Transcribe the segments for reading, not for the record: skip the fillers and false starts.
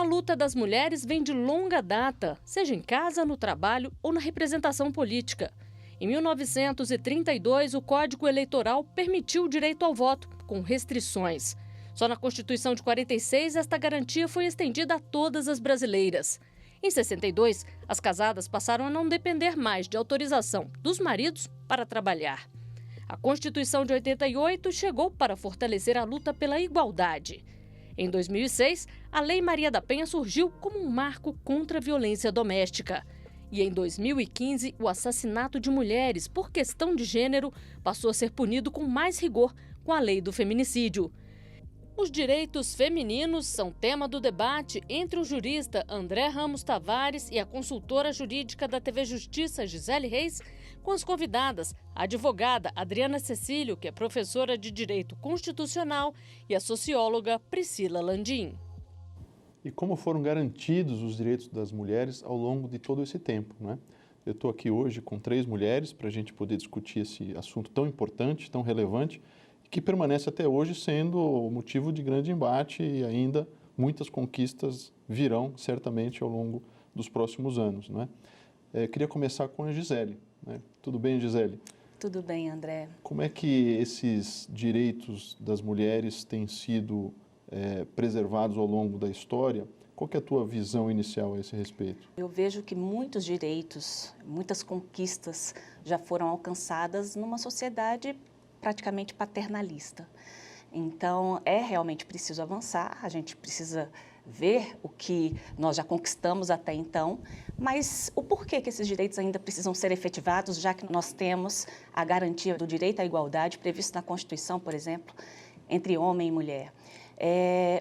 luta das mulheres vem de longa data, seja em casa, no trabalho ou na representação política. Em 1932, o Código Eleitoral permitiu o direito ao voto, com restrições. Só na Constituição de 46, esta garantia foi estendida a todas as brasileiras. Em 62, as casadas passaram a não depender mais de autorização dos maridos para trabalhar. A Constituição de 88 chegou para fortalecer a luta pela igualdade. Em 2006, a Lei Maria da Penha surgiu como um marco contra a violência doméstica. E em 2015, o assassinato de mulheres por questão de gênero passou a ser punido com mais rigor com a Lei do Feminicídio. Os direitos femininos são tema do debate entre o jurista André Ramos Tavares e a consultora jurídica da TV Justiça, Gisele Reis, com as convidadas, a advogada Adriana Cecílio, que é professora de Direito Constitucional, e a socióloga Priscila Landim. E como foram garantidos os direitos das mulheres ao longo de todo esse tempo, né? Eu estou aqui hoje com 3 mulheres para a gente poder discutir esse assunto tão importante, tão relevante, que permanece até hoje sendo motivo de grande embate e ainda muitas conquistas virão certamente ao longo dos próximos anos, né? Queria começar com a Gisele, né? Tudo bem, Gisele? Tudo bem, André. Como é que esses direitos das mulheres têm sido preservados ao longo da história? Qual que é a tua visão inicial a esse respeito? Eu vejo que muitos direitos, muitas conquistas já foram alcançadas numa sociedade praticamente paternalista. Então, é realmente preciso avançar, a gente precisa ver o que nós já conquistamos até então, mas o porquê que esses direitos ainda precisam ser efetivados, já que nós temos a garantia do direito à igualdade previsto na Constituição, por exemplo, entre homem e mulher.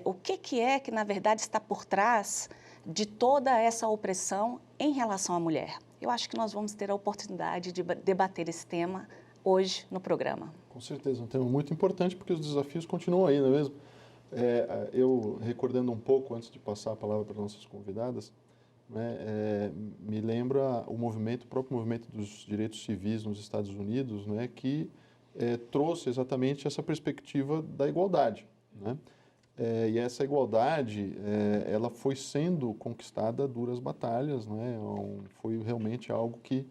O que é que, na verdade, está por trás de toda essa opressão em relação à mulher? Eu acho que nós vamos ter a oportunidade de debater esse tema hoje no programa. Com certeza, um tema muito importante porque os desafios continuam aí, não é mesmo? Eu, recordando um pouco, antes de passar a palavra para nossas convidadas, né, me lembra o próprio movimento dos direitos civis nos Estados Unidos, né, que trouxe exatamente essa perspectiva da igualdade, né? E essa igualdade, ela foi sendo conquistada a duras batalhas, né? Foi realmente algo que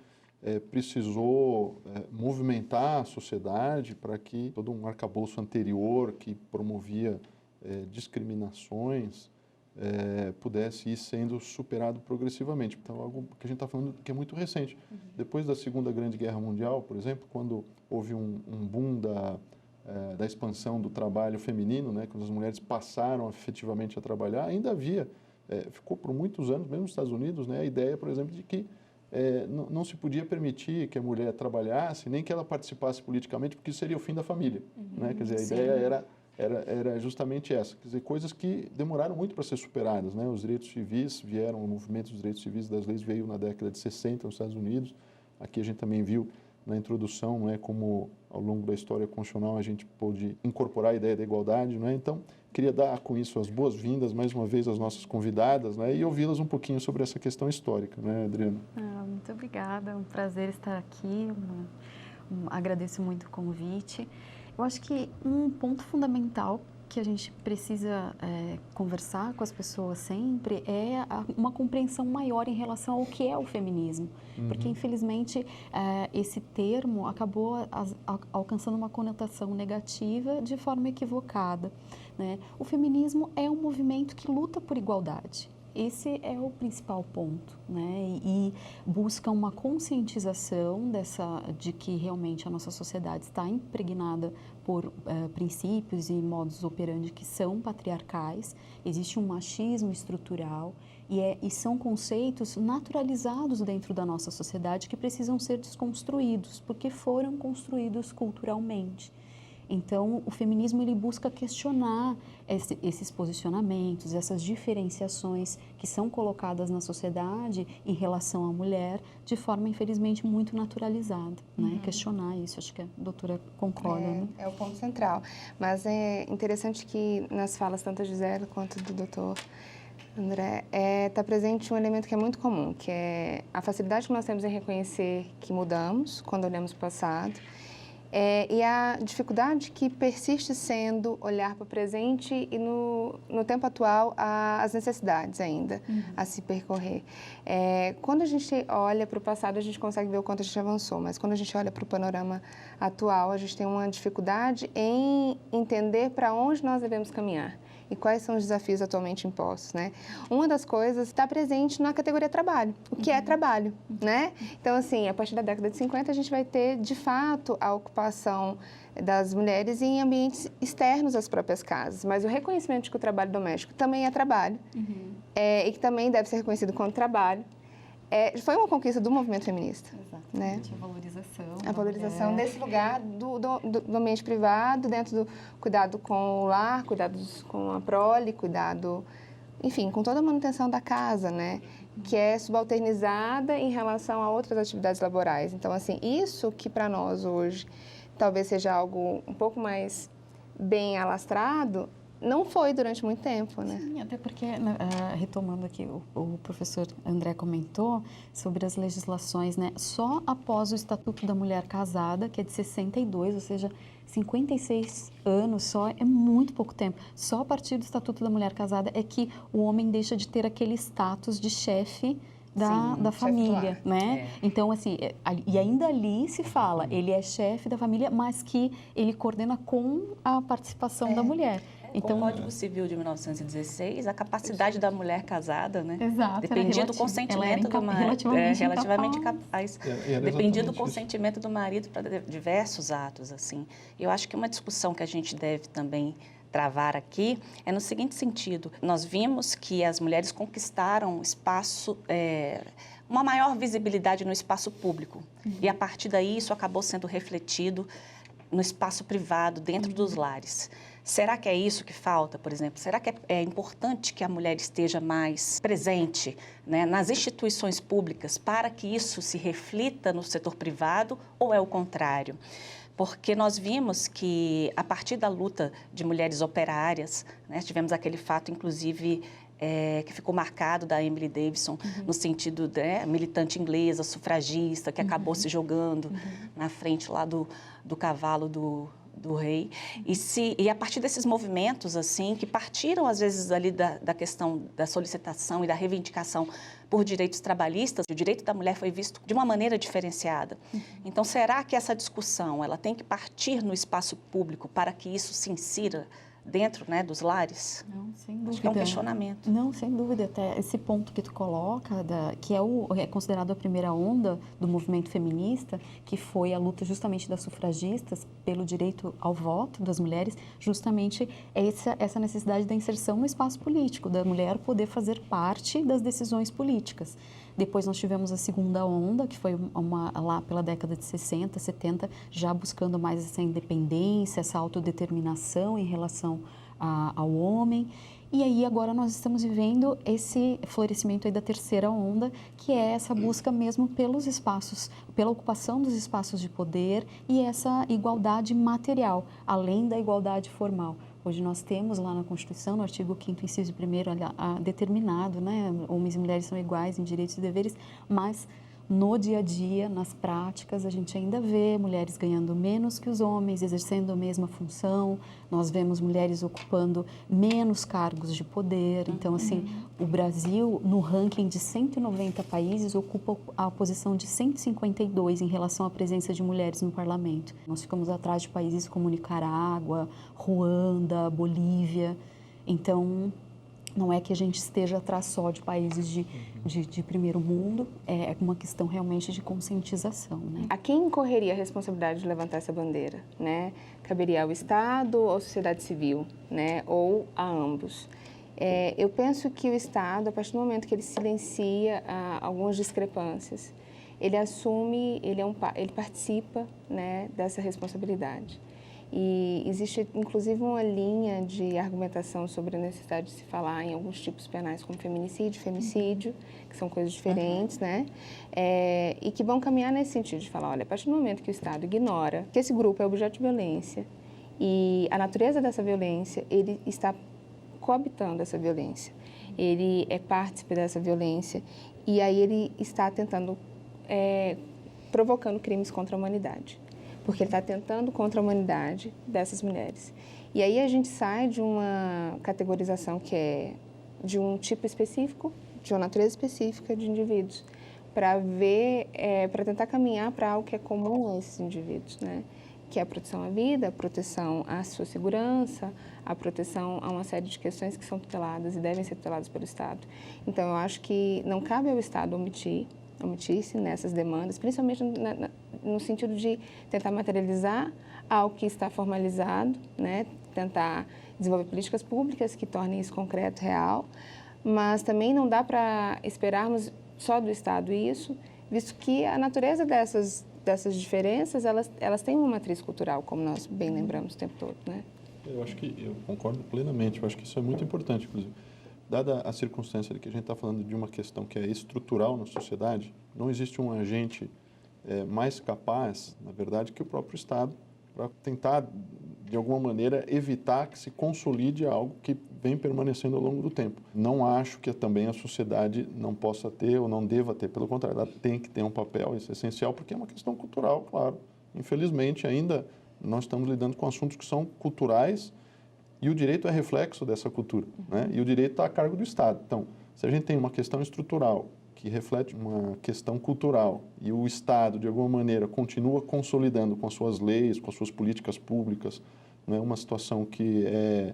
precisou movimentar a sociedade para que todo um arcabouço anterior que promovia discriminações pudesse ir sendo superado progressivamente. Então, algo que a gente está falando que é muito recente. Uhum. Depois da Segunda Grande Guerra Mundial, por exemplo, quando houve um boom da expansão do trabalho feminino, né, quando as mulheres passaram efetivamente a trabalhar, ainda havia, ficou por muitos anos, mesmo nos Estados Unidos, né, a ideia, por exemplo, de que não se podia permitir que a mulher trabalhasse, nem que ela participasse politicamente, porque isso seria o fim da família. Uhum, né? Quer dizer, a ideia era justamente essa, quer dizer, coisas que demoraram muito para ser superadas, né? Os direitos civis vieram, o movimento dos direitos civis das leis veio na década de 60 nos Estados Unidos. Aqui a gente também viu na introdução, né, como ao longo da história constitucional a gente pôde incorporar a ideia da igualdade, né? Então, queria dar com isso as boas-vindas mais uma vez às nossas convidadas, né, e ouvi-las um pouquinho sobre essa questão histórica, né, Adriana? Muito obrigada, é um prazer estar aqui, agradeço muito o convite. Eu acho que um ponto fundamental que a gente precisa conversar com as pessoas sempre é uma compreensão maior em relação ao que é o feminismo. Uhum. Porque, infelizmente, esse termo acabou alcançando uma conotação negativa de forma equivocada, né? O feminismo é um movimento que luta por igualdade. Esse é o principal ponto, né? E busca uma conscientização de que realmente a nossa sociedade está impregnada por princípios e modos operandi que são patriarcais, existe um machismo estrutural e são conceitos naturalizados dentro da nossa sociedade que precisam ser desconstruídos, porque foram construídos culturalmente. Então, o feminismo ele busca questionar esses posicionamentos, essas diferenciações que são colocadas na sociedade em relação à mulher de forma, infelizmente, muito naturalizada, né? Questionar isso, acho que a doutora concorda, né? É o ponto central. Mas é interessante que nas falas tanto da Gisele quanto do doutor André, está presente um elemento que é muito comum, que é a facilidade que nós temos em reconhecer que mudamos quando olhamos para o passado, E a dificuldade que persiste sendo olhar para o presente e, no tempo atual, as necessidades ainda a se percorrer. Quando a gente olha para o passado, a gente consegue ver o quanto a gente avançou, mas quando a gente olha para o panorama atual, a gente tem uma dificuldade em entender para onde nós devemos caminhar e quais são os desafios atualmente impostos, né? Uma das coisas está presente na categoria trabalho, o que é trabalho, né? Então, assim, a partir da década de 50, a gente vai ter, de fato, a ocupação das mulheres em ambientes externos às próprias casas, mas o reconhecimento de que o trabalho doméstico também é trabalho e que também deve ser reconhecido como trabalho, foi uma conquista do movimento feminista. Exatamente, né? A valorização desse lugar do ambiente privado, dentro do cuidado com o lar, cuidados com a prole, cuidado, enfim, com toda a manutenção da casa, né? Que é subalternizada em relação a outras atividades laborais. Então, assim, isso que para nós hoje talvez seja algo um pouco mais bem alastrado, não foi durante muito tempo, né? Sim, até porque, retomando aqui, o professor André comentou sobre as legislações, né? Só após o Estatuto da Mulher Casada, que é de 62, ou seja, 56 anos só, é muito pouco tempo. Só a partir do Estatuto da Mulher Casada é que o homem deixa de ter aquele status de chefe da família, né? Então, assim, e ainda ali se fala, ele é chefe da família, mas que ele coordena com a participação da mulher. Então, com o Código Civil de 1916, a capacidade da mulher casada, né? Exato, dependia do consentimento do marido, relativamente capaz. Dependia do consentimento do marido para diversos atos, assim. Eu acho que uma discussão que a gente deve também travar aqui é no seguinte sentido: nós vimos que as mulheres conquistaram espaço, uma maior visibilidade no espaço público, e a partir daí isso acabou sendo refletido no espaço privado, dentro dos lares. Será que é isso que falta, por exemplo? Será que é importante que a mulher esteja mais presente, né, nas instituições públicas para que isso se reflita no setor privado, ou é o contrário? Porque nós vimos que, a partir da luta de mulheres operárias, né, tivemos aquele fato, inclusive, que ficou marcado da Emily Davison, no sentido de militante inglesa, sufragista, que acabou se jogando na frente lá do cavalo do rei. E a partir desses movimentos, assim, que partiram, às vezes, ali da questão da solicitação e da reivindicação por direitos trabalhistas, o direito da mulher foi visto de uma maneira diferenciada. Então, será que essa discussão ela tem que partir no espaço público para que isso se insira dentro, né, dos lares? Não, sem dúvida. Acho que é um questionamento. Não, sem dúvida. Até esse ponto que tu coloca, que é considerado a primeira onda do movimento feminista, que foi a luta justamente das sufragistas pelo direito ao voto das mulheres, justamente essa necessidade da inserção no espaço político, da mulher poder fazer parte das decisões políticas. Depois nós tivemos a segunda onda, que foi lá pela década de 60, 70, já buscando mais essa independência, essa autodeterminação em relação ao homem. E aí agora nós estamos vivendo esse florescimento aí da terceira onda, que é essa busca mesmo pelos espaços, pela ocupação dos espaços de poder e essa igualdade material, além da igualdade formal. Hoje nós temos lá na Constituição, no artigo 5º, inciso 1º, determinado, né? Homens e mulheres são iguais em direitos e deveres, mas no dia a dia, nas práticas, a gente ainda vê mulheres ganhando menos que os homens, exercendo a mesma função. Nós vemos mulheres ocupando menos cargos de poder. Então, assim, o Brasil, no ranking de 190 países, ocupa a posição de 152 em relação à presença de mulheres no parlamento. Nós ficamos atrás de países como Nicarágua, Ruanda, Bolívia. Então, não é que a gente esteja atrás só de países de primeiro mundo, é uma questão realmente de conscientização, né? A quem correria a responsabilidade de levantar essa bandeira, né? Caberia ao Estado ou à sociedade civil, né? Ou a ambos. Eu penso que o Estado, a partir do momento que ele silencia algumas discrepâncias, ele assume, ele participa, né, dessa responsabilidade. E existe, inclusive, uma linha de argumentação sobre a necessidade de se falar em alguns tipos penais, como feminicídio, femicídio, que são coisas diferentes, né? E que vão caminhar nesse sentido de falar, olha, a partir do momento que o Estado ignora que esse grupo é objeto de violência e a natureza dessa violência, ele está coabitando essa violência, ele é partícipe dessa violência e aí ele está tentando, provocando crimes contra a humanidade. porque ele está atentando contra a humanidade dessas mulheres. E aí a gente sai de uma categorização que é de um tipo específico, de uma natureza específica de indivíduos, para ver, para tentar caminhar para algo que é comum a esses indivíduos, né? Que é a proteção à vida, a proteção à sua segurança, a proteção a uma série de questões que são tuteladas e devem ser tuteladas pelo Estado. Então, eu acho que não cabe ao Estado omitir-se nessas demandas, principalmente no sentido de tentar materializar algo que está formalizado, né? Tentar desenvolver políticas públicas que tornem isso concreto, real, mas também não dá para esperarmos só do Estado isso, visto que a natureza dessas diferenças, elas têm uma matriz cultural, como nós bem lembramos o tempo todo, né? Eu concordo plenamente, eu acho que isso é muito importante, inclusive. Dada a circunstância de que a gente está falando de uma questão que é estrutural na sociedade, não existe um agente mais capaz, na verdade, que o próprio Estado, para tentar, de alguma maneira, evitar que se consolide algo que vem permanecendo ao longo do tempo. Não acho que também a sociedade não possa ter ou não deva ter, pelo contrário, ela tem que ter um papel, isso é essencial, porque é uma questão cultural, claro. Infelizmente, ainda nós estamos lidando com assuntos que são culturais e o direito é reflexo dessa cultura, né? E o direito está a cargo do Estado. Então, se a gente tem uma questão estrutural que reflete uma questão cultural e o Estado, de alguma maneira, continua consolidando com as suas leis, com as suas políticas públicas, né, uma situação que é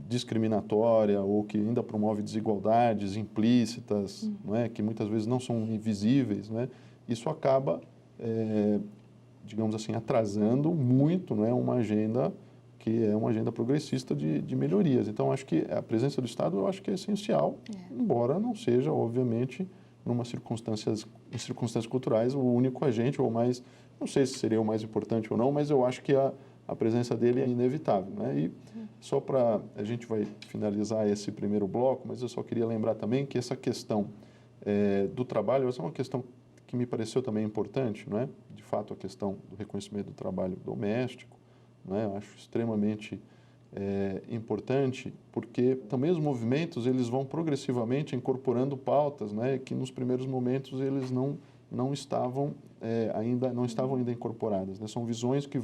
discriminatória ou que ainda promove desigualdades implícitas, não é, que muitas vezes não são invisíveis, né, isso acaba, digamos assim, atrasando muito, não é, uma agenda que é uma agenda progressista de melhorias. Então, acho que a presença do Estado, eu acho que é essencial, embora não seja, obviamente, em circunstâncias culturais, o único agente, ou mais, não sei se seria o mais importante ou não, mas eu acho que a presença dele é inevitável, né? E só para, a gente vai finalizar esse primeiro bloco, mas eu só queria lembrar também que essa questão do trabalho, essa é uma questão que me pareceu também importante, não é? De fato, a questão do reconhecimento do trabalho doméstico, né? Eu acho extremamente importante, porque também os movimentos eles vão progressivamente incorporando pautas, né? Que nos primeiros momentos eles não estavam ainda incorporadas, né? São visões que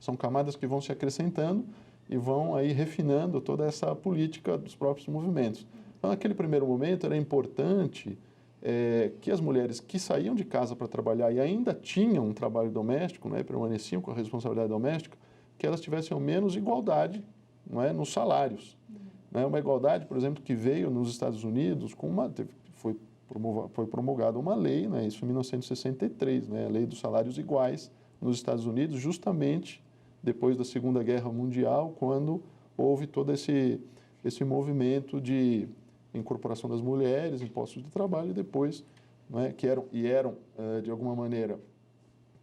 são camadas que vão se acrescentando e vão aí refinando toda essa política dos próprios movimentos. Então, naquele primeiro momento era importante que as mulheres que saíam de casa para trabalhar e ainda tinham um trabalho doméstico, né? Permaneciam com a responsabilidade doméstica, que elas tivessem ao menos igualdade, não é, nos salários. Né? Uma igualdade, por exemplo, que veio nos Estados Unidos, foi promulgada uma lei, né? Isso em 1963, né? A Lei dos Salários Iguais nos Estados Unidos, justamente depois da Segunda Guerra Mundial, quando houve todo esse movimento de incorporação das mulheres em postos de trabalho e depois, não é, que eram de alguma maneira,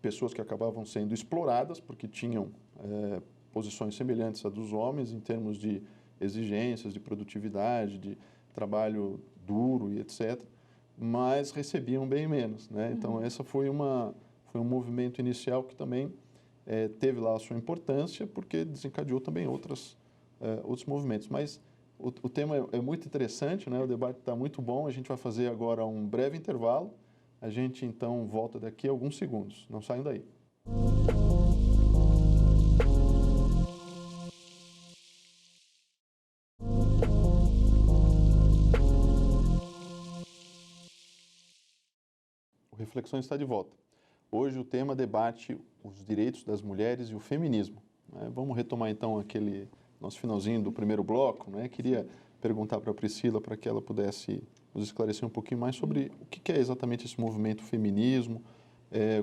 pessoas que acabavam sendo exploradas porque tinham posições semelhantes à dos homens em termos de exigências, de produtividade, de trabalho duro e etc., mas recebiam bem menos, né? Então, essa foi um movimento inicial que também teve lá a sua importância, porque desencadeou também outros movimentos. Mas o tema é muito interessante, né? O debate está muito bom. A gente vai fazer agora um breve intervalo. A gente, então, volta daqui a alguns segundos. Não saiam daí. O Reflexões está de volta. Hoje o tema debate os direitos das mulheres e o feminismo. Né? Vamos retomar, então, aquele nosso finalzinho do primeiro bloco. Né? Queria perguntar para a Priscila para que ela pudesse nos esclarecer um pouquinho mais sobre o que é exatamente esse movimento feminismo,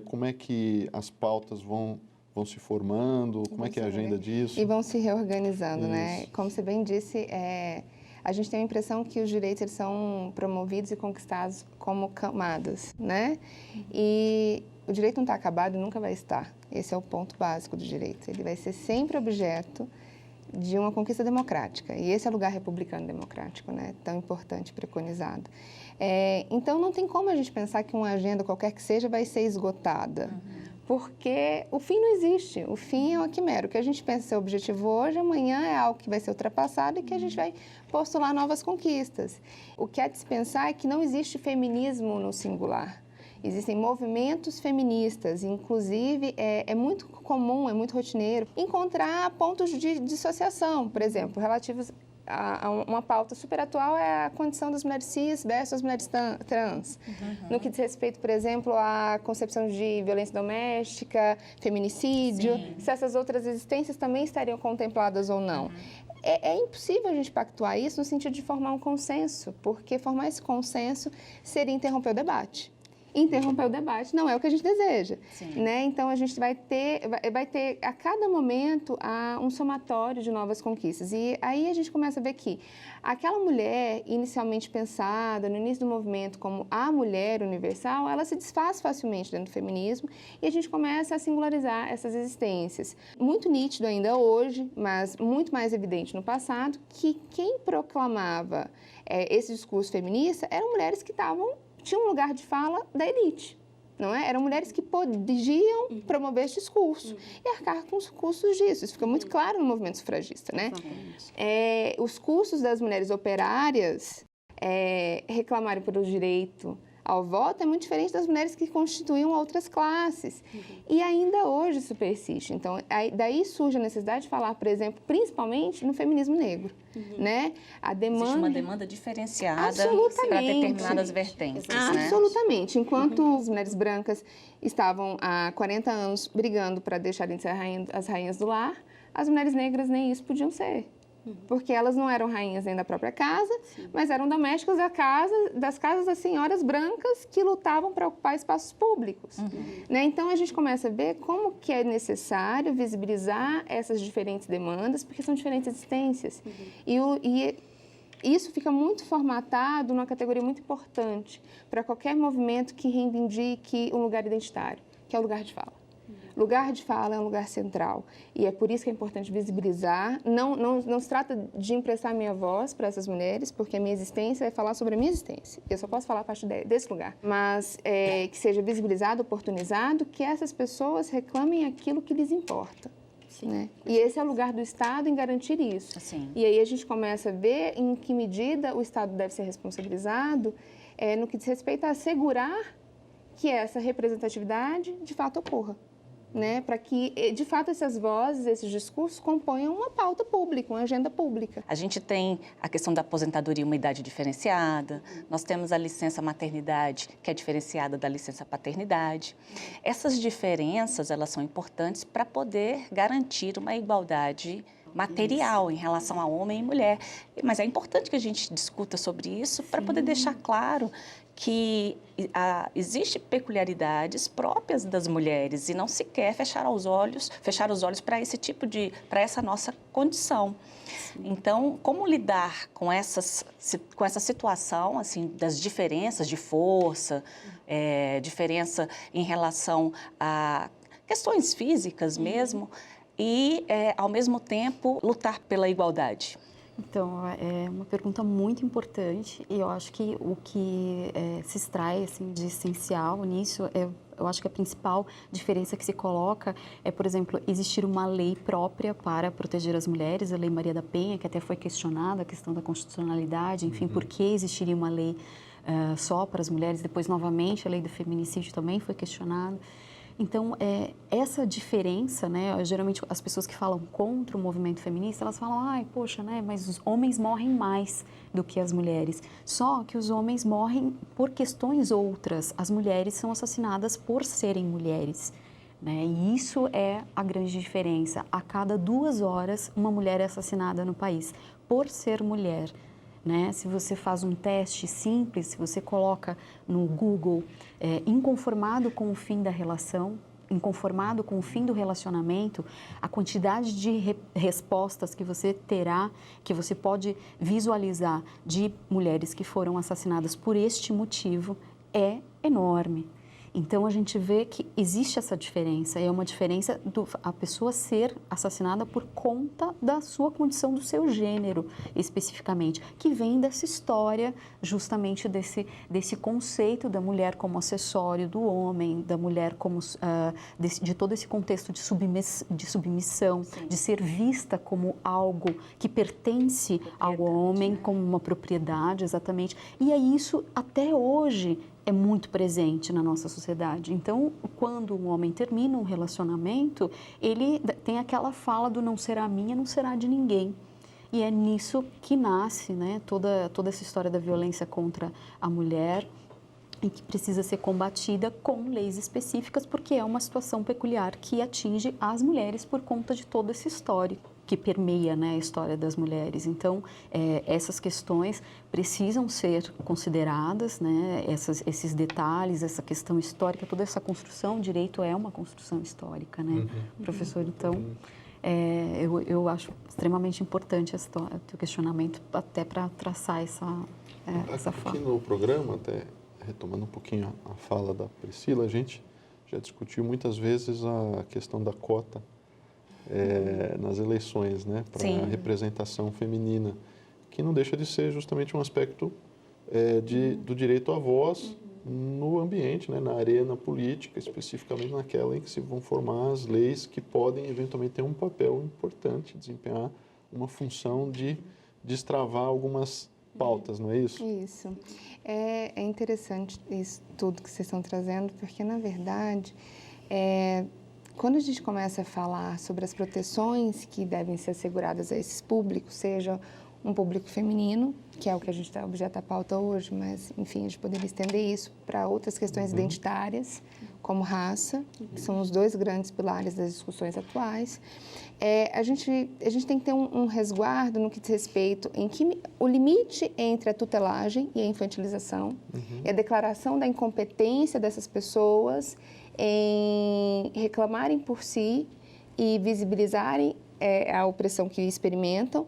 como é que as pautas vão se formando, como é que é a agenda disso. E vão se reorganizando, né? Como você bem disse, a gente tem a impressão que os direitos eles são promovidos e conquistados como camadas, né? E o direito não está acabado e nunca vai estar. Esse é o ponto básico do direito. Ele vai ser sempre objeto de uma conquista democrática. E esse é o lugar republicano democrático, né? Tão importante, preconizado. Então, não tem como a gente pensar que uma agenda, qualquer que seja, vai ser esgotada. Porque o fim não existe. O fim é uma quimera. O que a gente pensa ser objetivo hoje, amanhã é algo que vai ser ultrapassado e que a gente vai postular novas conquistas. O que é de se pensar é que não existe feminismo no singular. Existem movimentos feministas, inclusive é muito comum, é muito rotineiro encontrar pontos de dissociação, por exemplo, relativos uma pauta super atual é a condição das mulheres cis versus as mulheres trans. No que diz respeito, por exemplo, à concepção de violência doméstica, feminicídio, se essas outras existências também estariam contempladas ou não. É impossível a gente pactuar isso no sentido de formar um consenso, porque formar esse consenso seria interromper o debate. Interromper o debate não é o que a gente deseja, né? Então, a gente vai ter a cada momento um somatório de novas conquistas. E aí a gente começa a ver que aquela mulher inicialmente pensada no início do movimento como a mulher universal, ela se desfaz facilmente dentro do feminismo e a gente começa a singularizar essas existências. Muito nítido ainda hoje, mas muito mais evidente no passado, que quem proclamava esse discurso feminista eram mulheres que tinham um lugar de fala da elite, não é? Eram mulheres que podiam promover esse discurso e arcar com os custos disso. Isso fica muito claro no movimento sufragista, né? Os custos das mulheres operárias reclamarem pelo direito ao voto é muito diferente das mulheres que constituíam outras classes. E ainda hoje isso persiste. Então, daí surge a necessidade de falar, por exemplo, principalmente no feminismo negro, né? Existe uma demanda diferenciada para determinadas vertentes, né? Absolutamente. Enquanto as mulheres brancas estavam há 40 anos brigando para deixarem de ser as rainhas do lar, as mulheres negras nem isso podiam ser. Porque elas não eram rainhas nem da própria casa, mas eram domésticas das casas das senhoras brancas que lutavam para ocupar espaços públicos. Né? Então, a gente começa a ver como que é necessário visibilizar essas diferentes demandas, porque são diferentes existências. E isso fica muito formatado numa categoria muito importante para qualquer movimento que reivindique um lugar identitário, que é o lugar de fala. Lugar de fala é um lugar central e é por isso que é importante visibilizar. Não se trata de emprestar minha voz para essas mulheres, porque a minha existência é falar sobre a minha existência. Eu só posso falar a partir desse lugar. Mas que seja visibilizado, oportunizado, que essas pessoas reclamem aquilo que lhes importa. Né? E esse é o lugar do Estado em garantir isso. E aí a gente começa a ver em que medida o Estado deve ser responsabilizado no que diz respeito a assegurar que essa representatividade de fato ocorra. Né, para que, de fato, essas vozes, esses discursos componham uma pauta pública, uma agenda pública. A gente tem a questão da aposentadoria e uma idade diferenciada, nós temos a licença maternidade, que é diferenciada da licença paternidade. Essas diferenças, elas são importantes para poder garantir uma igualdade material em relação a homem e mulher. Mas é importante que a gente discuta sobre isso para poder deixar claro que existem peculiaridades próprias das mulheres e não se quer fechar os olhos para essa nossa condição. Então, como lidar com essa situação assim, das diferenças de força, diferença em relação a questões físicas mesmo, e, ao mesmo tempo, lutar pela igualdade? Então, é uma pergunta muito importante e eu acho que o que se extrai assim, de essencial nisso, eu acho que a principal diferença que se coloca é, por exemplo, existir uma lei própria para proteger as mulheres, a Lei Maria da Penha, que até foi questionada, a questão da constitucionalidade, enfim, por que existiria uma lei só para as mulheres? Depois, novamente, a lei do feminicídio também foi questionada. Então, essa diferença, né, geralmente as pessoas que falam contra o movimento feminista, elas falam, ai, poxa, né, mas os homens morrem mais do que as mulheres. Só que os homens morrem por questões outras, as mulheres são assassinadas por serem mulheres. Né? E isso é a grande diferença. A cada 2 horas, uma mulher é assassinada no país por ser mulher. Né? Se você faz um teste simples, se você coloca no Google inconformado com o fim da relação, inconformado com o fim do relacionamento, a quantidade de respostas que você terá, que você pode visualizar de mulheres que foram assassinadas por este motivo é enorme. Então, a gente vê que existe essa diferença, é uma diferença a pessoa ser assassinada por conta da sua condição, do seu gênero, especificamente, que vem dessa história, justamente desse conceito da mulher como acessório do homem, da mulher como, de todo esse contexto de submissão, de ser vista como algo que pertence ao homem, como uma propriedade, exatamente. E é isso, até hoje, é muito presente na nossa sociedade. Então, quando um homem termina um relacionamento, ele tem aquela fala do não será minha, não será de ninguém. E é nisso que nasce, né, toda essa história da violência contra a mulher, e que precisa ser combatida com leis específicas, porque é uma situação peculiar que atinge as mulheres por conta de todo esse histórico que permeia, né, a história das mulheres. Então, essas questões precisam ser consideradas, né, esses detalhes, essa questão histórica, toda essa construção, o direito é uma construção histórica, né, professor? Então, eu acho extremamente importante esse teu questionamento, até para traçar essa fala. Aqui no programa, até retomando um pouquinho a fala da Priscila, a gente já discutiu muitas vezes a questão da cota nas eleições, né, para a representação feminina, que não deixa de ser justamente um aspecto do direito à voz no ambiente, né, na arena política, especificamente naquela em que se vão formar as leis que podem eventualmente ter um papel importante, desempenhar uma função de destravar algumas pautas, não é isso? Isso. É interessante isso tudo que vocês estão trazendo, porque, na verdade, quando a gente começa a falar sobre as proteções que devem ser asseguradas a esses públicos, seja um público feminino, que é o que a gente está objeto da pauta hoje, mas, enfim, a gente poderia estender isso para outras questões identitárias, como raça, que são os dois grandes pilares das discussões atuais. A gente tem que ter um resguardo no que diz respeito o limite entre a tutelagem e a infantilização, e a declaração da incompetência dessas pessoas em reclamarem por si e visibilizarem a opressão que experimentam,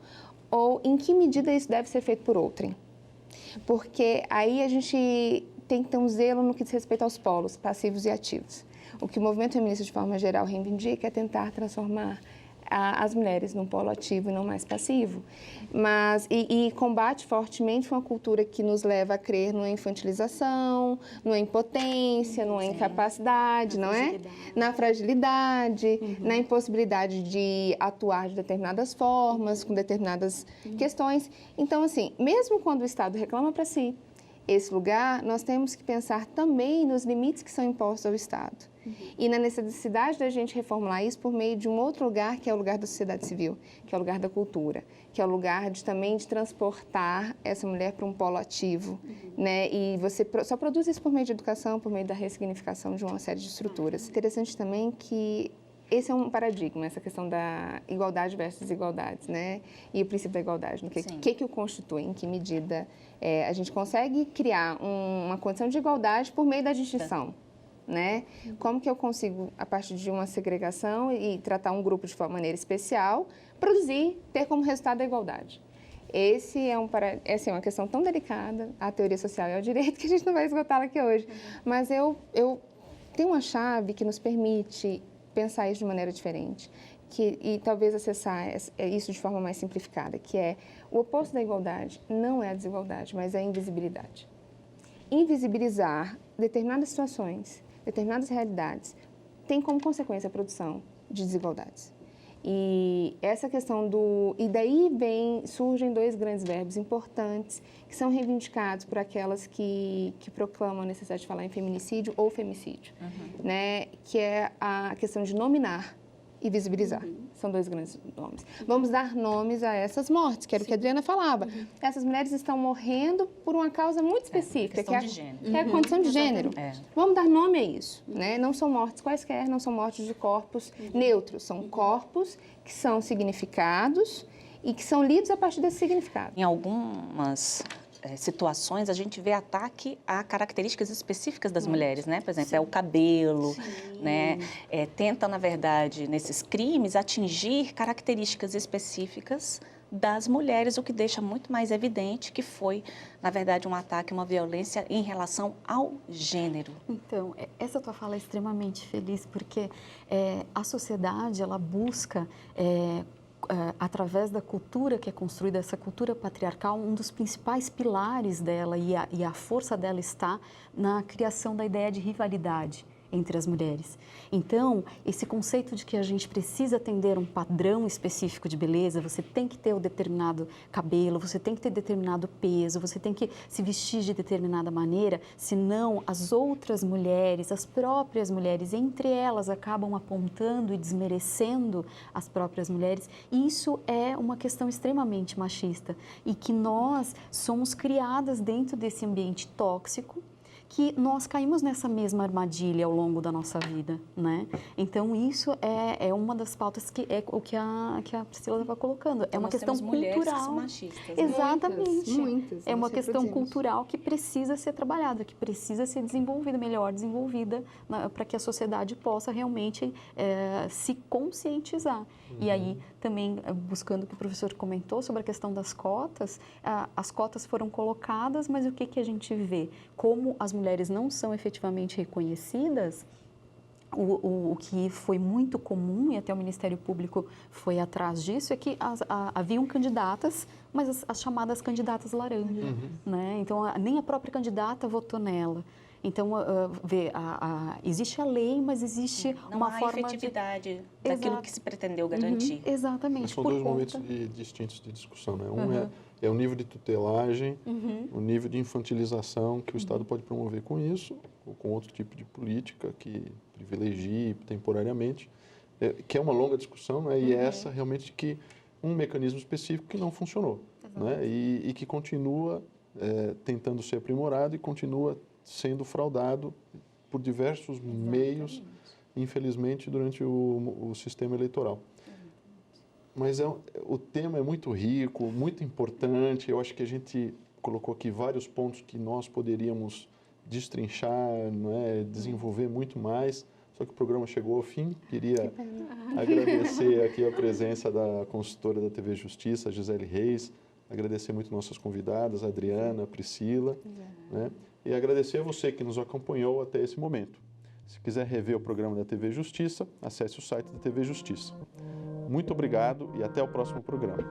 ou em que medida isso deve ser feito por outrem. Porque aí a gente tem que ter um zelo no que diz respeito aos polos, passivos e ativos. O que o movimento feminista, de forma geral, reivindica é tentar transformar as mulheres num polo ativo e não mais passivo, e combate fortemente uma cultura que nos leva a crer numa infantilização, numa impotência, numa incapacidade, não é? Na fragilidade, na impossibilidade de atuar de determinadas formas, com determinadas questões. Então, assim, mesmo quando o Estado reclama para si esse lugar, nós temos que pensar também nos limites que são impostos ao Estado. E na necessidade da gente reformular isso por meio de um outro lugar, que é o lugar da sociedade civil, que é o lugar da cultura, que é o lugar também de transportar essa mulher para um polo ativo, né? E você só produz isso por meio de educação, por meio da ressignificação de uma série de estruturas. Interessante também que esse é um paradigma, essa questão da igualdade versus desigualdades, né? E o princípio da igualdade, o que o constitui, em que medida a gente consegue criar uma condição de igualdade por meio da distinção, né? Como que eu consigo, a partir de uma segregação e tratar um grupo de maneira especial, ter como resultado a igualdade? Essa é uma questão tão delicada, a teoria social e o direito, que a gente não vai esgotá-la aqui hoje. Mas eu tenho uma chave que nos permite pensar isso de maneira diferente, e talvez acessar isso de forma mais simplificada, que é o oposto da igualdade não é a desigualdade, mas é a invisibilidade. Invisibilizar determinadas situações, determinadas realidades, tem como consequência a produção de desigualdades. E essa questão e daí surgem dois grandes verbos importantes que são reivindicados por aquelas que proclamam a necessidade de falar em feminicídio ou femicídio, né? Que é a questão de nominar e visibilizar. São dois grandes nomes. Vamos dar nomes a essas mortes, que era o que a Adriana falava. Essas mulheres estão morrendo por uma causa muito específica, que é a condição de gênero. Vamos dar nome a isso, né? Não são mortes quaisquer, não são mortes de corpos neutros, são corpos que são significados e que são lidos a partir desse significado. Em algumas situações, a gente vê ataque a características específicas das mulheres, né? Por exemplo, o cabelo, né? Tenta, na verdade, nesses crimes, atingir características específicas das mulheres, o que deixa muito mais evidente que foi, na verdade, um ataque, uma violência em relação ao gênero. Então, essa tua fala é extremamente feliz, porque a sociedade, ela busca através da cultura que é construída, essa cultura patriarcal, um dos principais pilares dela e a força dela está na criação da ideia de rivalidade entre as mulheres. Então, esse conceito de que a gente precisa atender um padrão específico de beleza, você tem que ter um determinado cabelo, você tem que ter determinado peso, você tem que se vestir de determinada maneira, senão as outras mulheres, as próprias mulheres, entre elas acabam apontando e desmerecendo as próprias mulheres. Isso é uma questão extremamente machista e que nós somos criadas dentro desse ambiente tóxico, que nós caímos nessa mesma armadilha ao longo da nossa vida, né? Então, isso é uma das pautas que é o que a Priscila estava colocando. Então, é uma questão mulheres cultural. Que são machistas, né? Exatamente. Muitas. É uma Nós questão reproduzimos. cultural que precisa ser trabalhada, que precisa ser desenvolvida, melhor desenvolvida, para que a sociedade possa realmente se conscientizar. E aí, também, buscando o que o professor comentou sobre a questão das cotas, as cotas foram colocadas, mas o que a gente vê? Como as mulheres não são efetivamente reconhecidas, o que foi muito comum, e até o Ministério Público foi atrás disso, é que haviam candidatas, mas as chamadas candidatas laranja, né? Então, nem a própria candidata votou nela. Então, existe a lei, mas existe uma forma de... Não há efetividade daquilo que se pretendeu garantir. Exatamente. Mas são dois momentos distintos de discussão, né? Um é o nível de tutelagem, o nível de infantilização que o Estado pode promover com isso, ou com outro tipo de política que privilegie temporariamente, que é uma longa discussão, né? E essa realmente que um mecanismo específico que não funcionou, né? E que continua tentando ser aprimorado e continua sendo fraudado por diversos meios, infelizmente, durante o sistema eleitoral. Mas o tema é muito rico, muito importante. Eu acho que a gente colocou aqui vários pontos que nós poderíamos destrinchar, desenvolver muito mais. Só que o programa chegou ao fim. Queria agradecer aqui a presença da consultora da TV Justiça, Gisele Reis. Agradecer muito nossas convidadas, a Adriana, a Priscila. Né? E agradecer a você que nos acompanhou até esse momento. Se quiser rever o programa da TV Justiça, acesse o site da TV Justiça. Muito obrigado e até o próximo programa.